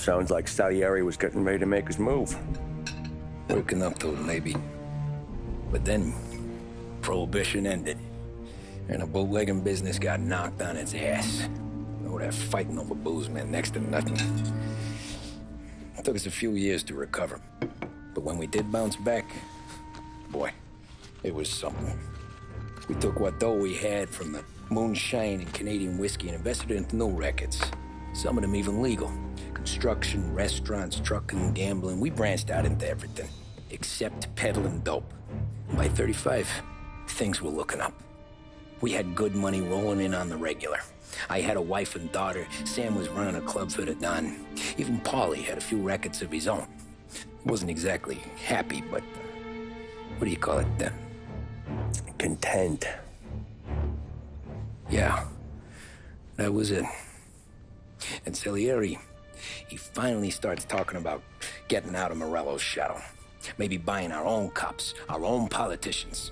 Sounds like Salieri was getting ready to make his move. Working up to it, maybe. But then, Prohibition ended, and the bootlegging business got knocked on its ass. Oh, that fighting over booze meant next to nothing. It took us a few years to recover. But when we did bounce back, boy, it was something. We took what dough we had from the moonshine and Canadian whiskey and invested it into new rackets. Some of them even legal. Construction, restaurants, trucking, gambling. We branched out into everything, except peddling dope. By 35, things were looking up. We had good money rolling in on the regular. I had a wife and daughter. Sam was running a club for the Don. Even Paulie had a few rackets of his own. Wasn't exactly happy, but what do you call it? Content. Yeah, that was it. And Salieri, he finally starts talking about getting out of Morello's shadow. Maybe buying our own cops, our own politicians.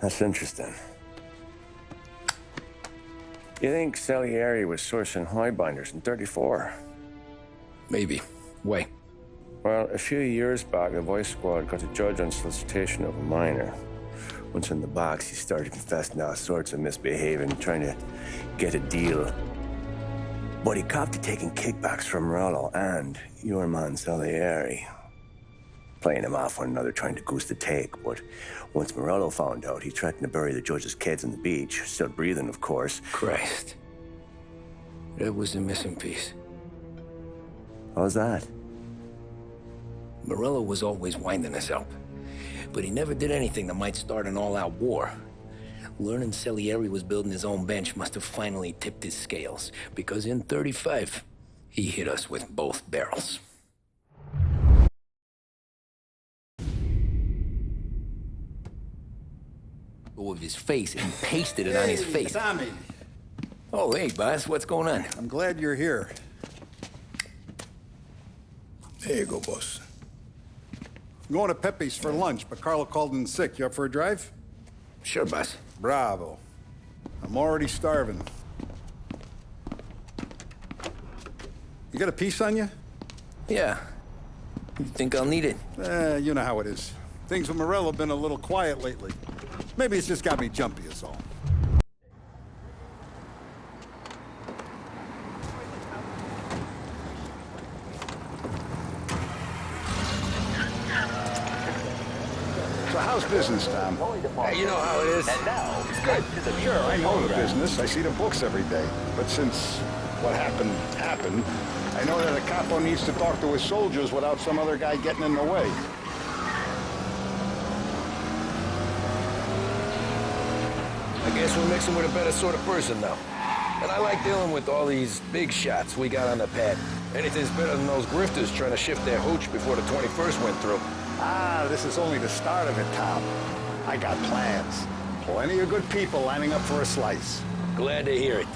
That's interesting. You think Salieri was sourcing highbinders in 34? Maybe. Why? Well, a few years back, the Vice Squad got a judge on solicitation of a minor. Once in the box, he started confessing all sorts of misbehaving, trying to get a deal. But he copped to taking kickbacks from Morello and your man Salieri. Playing him off one another, trying to goose the take. But once Morello found out, he threatened to bury the judge's kids on the beach. Still breathing, of course. Christ. That was the missing piece. How's that? Morello was always winding us up. But he never did anything that might start an all-out war. Learning Salieri was building his own bench must have finally tipped his scales. Because in 35, he hit us with both barrels. Of his face and pasted it on his face. Tommy. Oh, hey, boss, what's going on? I'm glad you're here. There you go, boss. I'm going to Pepe's for lunch, but Carlo called in sick. You up for a drive? Sure, boss. Bravo. I'm already starving. You got a piece on you? Yeah. You think I'll need it? You know how it is. Things with Morello have been a little quiet lately. Maybe it's just got me jumpy, is all. So how's business, Tom? Hey, you know how it is. And now, It's good. Sure, I know the business. I see the books every day. But since what happened, I know that a capo needs to talk to his soldiers without some other guy getting in the way. I guess we're mixing with a better sort of person now. And I like dealing with all these big shots we got on the pad. Anything's better than those grifters trying to shift their hooch before the 21st went through. Ah, this is only the start of it, Tom. I got plans. Plenty of good people lining up for a slice. Glad to hear it.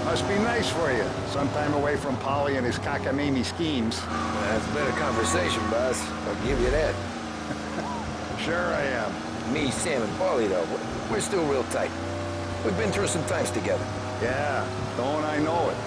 Must be nice for you. Some time away from Polly and his cockamamie schemes. That's a better conversation, boss. I'll give you that. Sure I am. Me, Sam, and Paulie, though, we're still real tight. We've been through some times together. Yeah, don't I know it.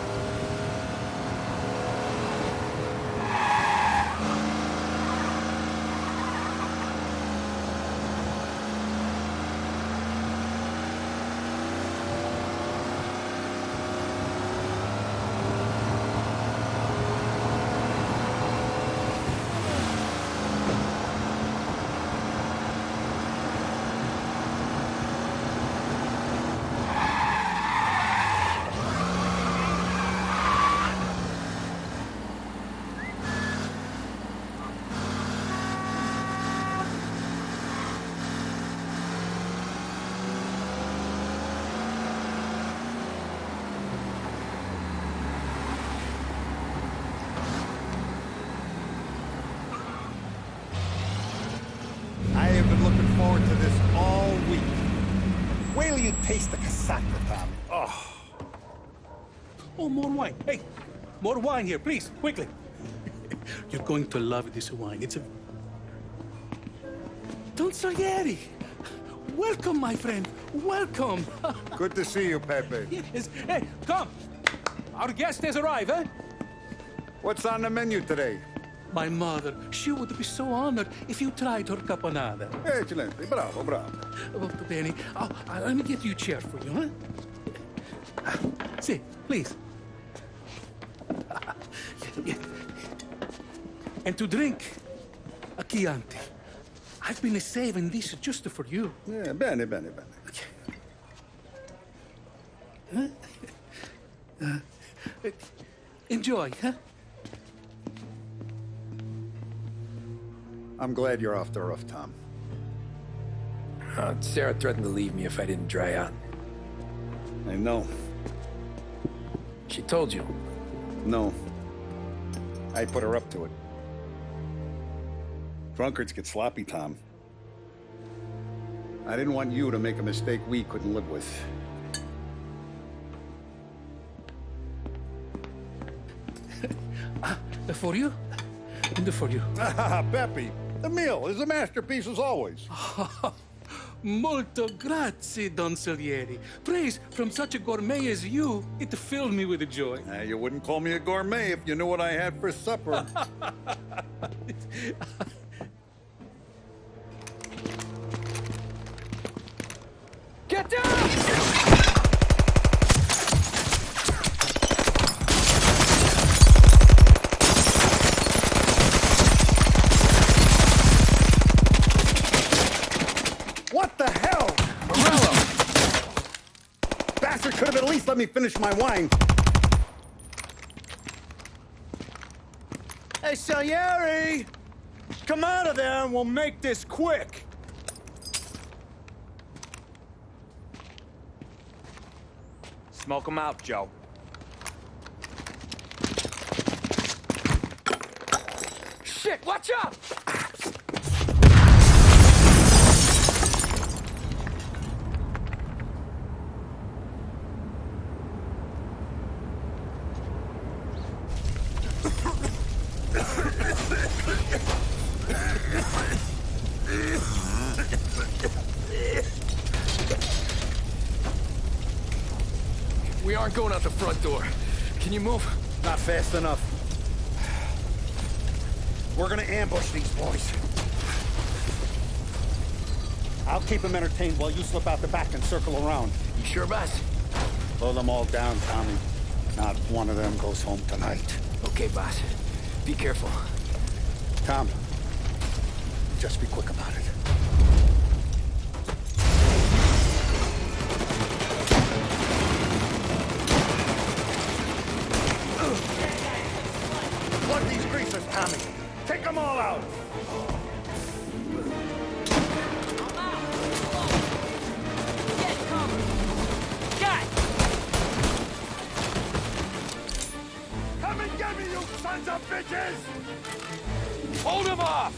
till you taste the casaca, Tom. Oh, more wine. Hey, more wine here, please, quickly. You're going to love this wine. It's a... Don Salieri. Welcome, my friend. Welcome. Good to see you, Pepe. Yes. Hey, come. Our guest has arrived, eh? What's on the menu today? My mother, she would be so honored if you tried her caponata. Excelente. Bravo, bravo. Molto bene. Oh, let me get you a chair for you, huh? Sit, please. And to drink, a Chianti. I've been saving this just for you. Yeah, bene, bene, bene. Enjoy, huh? I'm glad you're off the roof, Tom. Sarah threatened to leave me if I didn't dry out. I know. She told you. No. I put her up to it. Drunkards get sloppy, Tom. I didn't want you to make a mistake we couldn't live with. For you? And for you. Pepe, the meal is a masterpiece as always. Molto grazie, Don Salieri. Praise from such a gourmet as you, it filled me with joy. You wouldn't call me a gourmet if you knew what I had for supper. Get down! What the hell? Morello! Bastard could have at least let me finish my wine. Hey, Salieri! Come out of there and we'll make this quick. Smoke 'em out, Joe. Shit, watch out! We aren't going out the front door. Can you move? Not fast enough. We're gonna ambush these boys. I'll keep them entertained while you slip out the back and circle around. You sure, boss? Blow them all down, Tommy. Not one of them goes home tonight. Okay, boss. Be careful. Tom, just be quick about it. Plug these greasers, Tommy. Take them all out. Come and get me, you sons of bitches! Hold him off!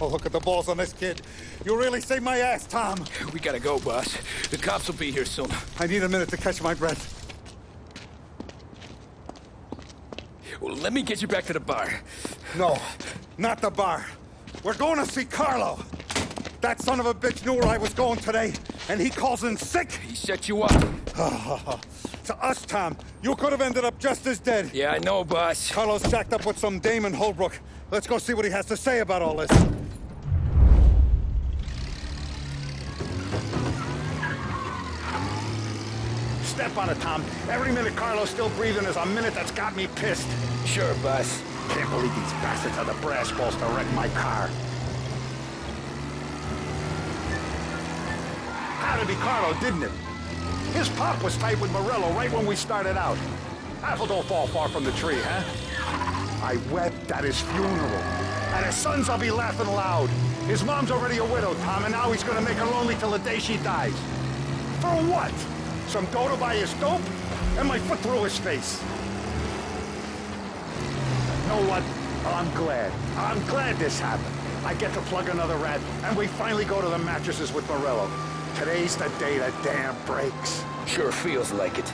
look at the balls on this kid. You really saved my ass, Tom. We gotta go, boss. The cops will be here soon. I need a minute to catch my breath. Well, let me get you back to the bar. No, not the bar. We're going to see Carlo. That son of a bitch knew where I was going today, and he calls in sick. He set you up. To us, Tom, you could have ended up just as dead. Yeah, I know, boss. Carlo's jacked up with some dame in Holbrook. Let's go see what he has to say about all this. Step on it, Tom. Every minute Carlo's still breathing is a minute that's got me pissed. Sure, boss. Can't believe these bastards had the brass balls to wreck my car. Had to be Carlo, didn't it? His pop was tight with Morello right when we started out. Apple don't fall far from the tree, huh? I wept at his funeral. At his son's, I'll be laughing loud. His mom's already a widow, Tom, and now he's gonna make her lonely till the day she dies. For what? Some dough to buy his dope? And my foot through his face. You know what? I'm glad. I'm glad this happened. I get to plug another rat, and we finally go to the mattresses with Morello. Today's the day the dam breaks. Sure feels like it.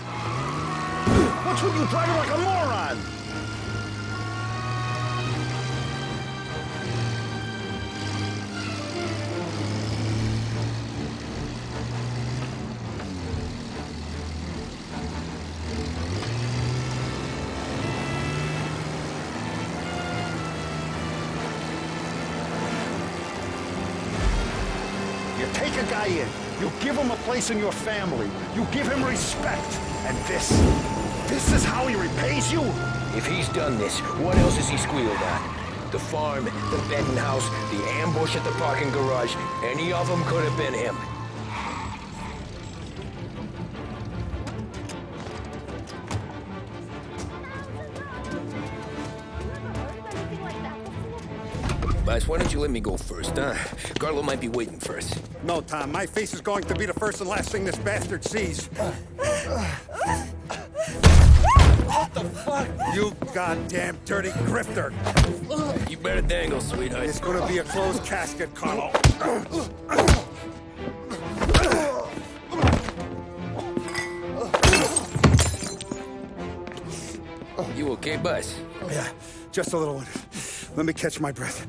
What's with you driving like a moron? You take a guy in, you give him a place in your family, you give him respect, and this is how he repays you? If he's done this, what else has he squealed on? The farm, the bedding house, the ambush at the parking garage, any of them could have been him. Boss, why don't you let me go first, huh? Carlo might be waiting for us. No, Tom, my face is going to be the first and last thing this bastard sees. What the fuck? You goddamn dirty grifter. You better dangle, sweetheart. It's gonna be a closed casket, Carlo. You okay, boss? Yeah, just a little one. Let me catch my breath.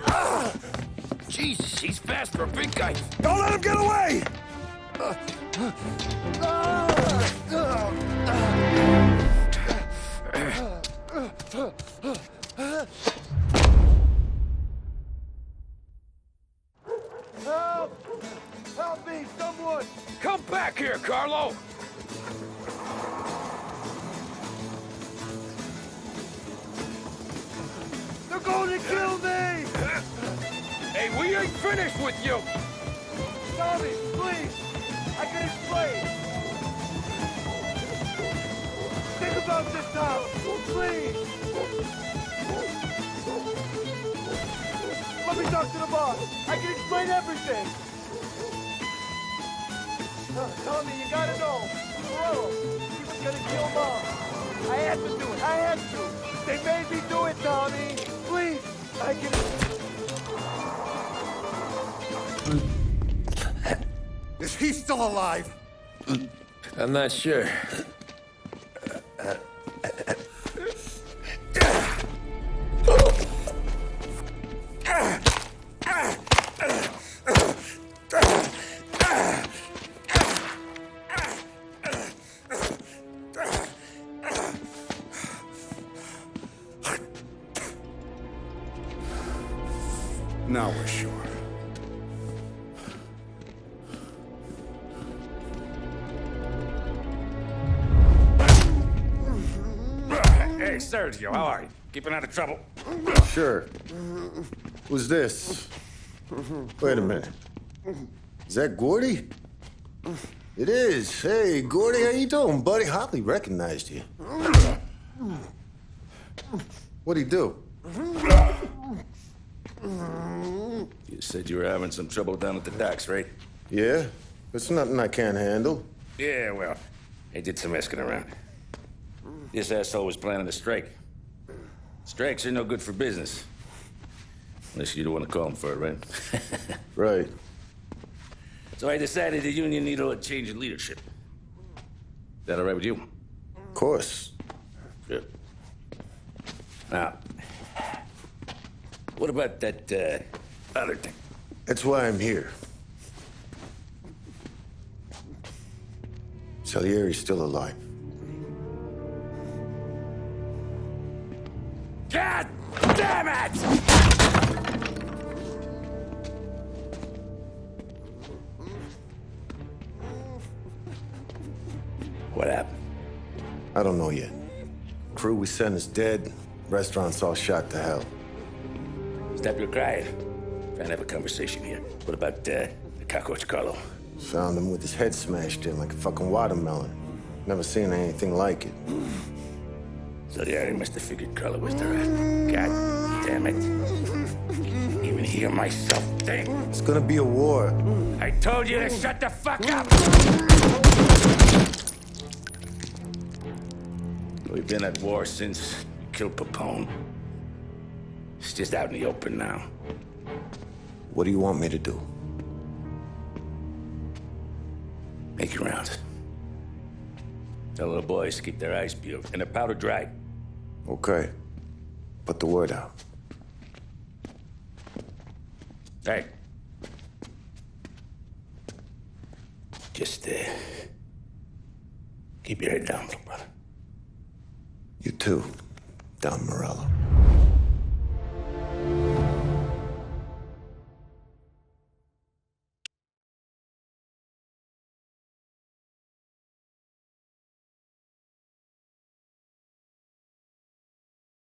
Jesus, he's fast for a big guy. Don't let him get away! Help! Help me, someone! Come back here, Carlo! They're going to kill me! Hey, we ain't finished with you! Tommy, please! I can explain! Think about this, Tom! Please! Let me talk to the boss! I can explain everything! Tommy, you gotta know! Morello, he was gonna kill Mom! I had to do it! I had to! They made me do it, Tommy! Please! I can... Is he still alive? I'm not sure. Now we're sure. Hey, Sergio, how are you? Keeping out of trouble? Sure. Who's this? Wait a minute. Is that Gordy? It is. Hey, Gordy, how you doing, buddy? Hardly recognized you. What'd he do? You said you were having some trouble down at the docks, right? Yeah? It's nothing I can't handle. Yeah, well, I did some asking around. This asshole was planning a strike. Strikes are no good for business. Unless you don't want to call him for it, right? Right. So I decided the union needed a change in leadership. Is that all right with you? Of course. Good. Now, what about that, other thing? That's why I'm here. Salieri's still alive. God damn it! What happened? I don't know yet. Crew we sent is dead. Restaurant's all shot to hell. Stop your crying. Trying to have a conversation here. What about, the cockroach Carlo? Found him with his head smashed in like a fucking watermelon. Never seen anything like it. Salieri must have figured Carlo was the rat. God damn it. Can't even hear myself think. It's gonna be a war. I told you to shut the fuck up! We've been at war since we killed Papone. It's just out in the open now. What do you want me to do? Make your rounds. Tell the boys to keep their eyes peeled and their powder dry. Okay. Put the word out. Hey. Just, keep your head down, little brother. You too, Don Morello.